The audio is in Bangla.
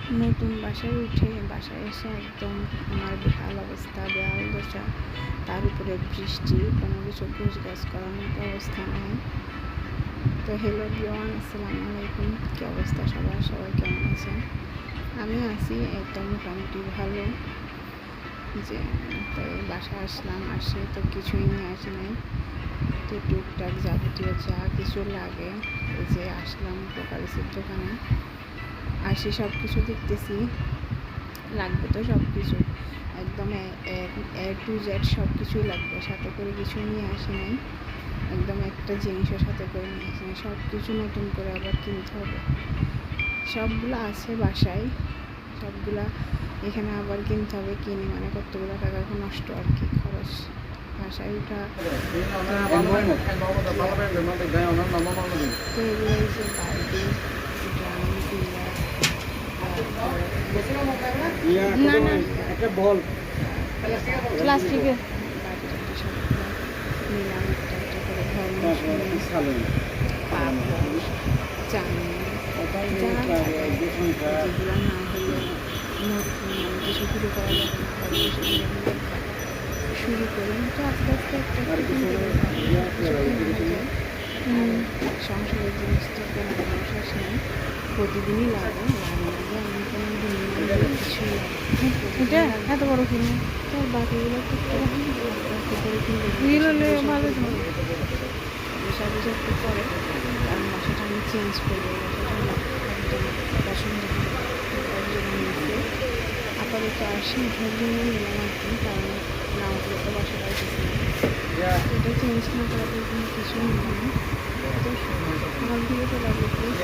নতুন বাসায় উঠে বাসায় এসে একদম আমার বেহাল অবস্থা, বেহাল দশা। তার উপরে বৃষ্টি, কোনো কিছু গোছগাছ করার মতো অবস্থা নেই। তো হ্যালো এভরিওয়ান, আসসালামু আলাইকুম। কী অবস্থা সবাই কেমন আছেন? আমি আছি একদম মোটামুটি ভালো। যে তো বাসায় আসলাম, আসে তো কিছুই নিয়ে আসি নাই। তো টুকটাক যাবতীয় যা কিছু লাগে, এই যে আসলাম প্রকারিসের দোকানে, আসি সব কিছু দেখতেছি, লাগবে তো সব কিছু একদম এ টু জেড সব কিছুই লাগবে। সাথে করে কিছু নিয়ে আসি নাই, একদম একটা জিনিসের সাথে করে নিয়ে আসি নাই। সব কিছু নতুন করে আবার কিনতে হবে। সবগুলো আছে বাসায়, সবগুলা এখানে আবার কিনতে হবে। কিনে মানে কতগুলো টাকা এখন নষ্ট আর কি, খরচ। বাসায় উঠা তো এগুলো যে বালতি, ড্রাম, পিলার, প্লাস্টিকের নিলাম একটা একটা করে ঘর মশলা, পাপড়, চাটনি, যেগুলো না হলে নতুন মানে কিছু শুরু করা যাবে না, শুরু করুন তো আস্তে আস্তে একটা সংসারের জিনিস তো কোনো শেষ নেই, প্রতিদিনই লাগে আমি কোনো দিন কিছুই লাগে এত বড় কিনে। তার বাকিগুলো সাথে একটু পরে কারণ বাসাটা আমি চেঞ্জ করবো। বাসাটা একদম আপাতত আসি উঠার জন্য নিলাম আর কি, কারণ না উঠলে তো বাসাটা আসতেছি না। এটা চেঞ্জ না করার জন্য কিছুই নেই। তো আমার ভিডিওটা লাগলে প্লিজ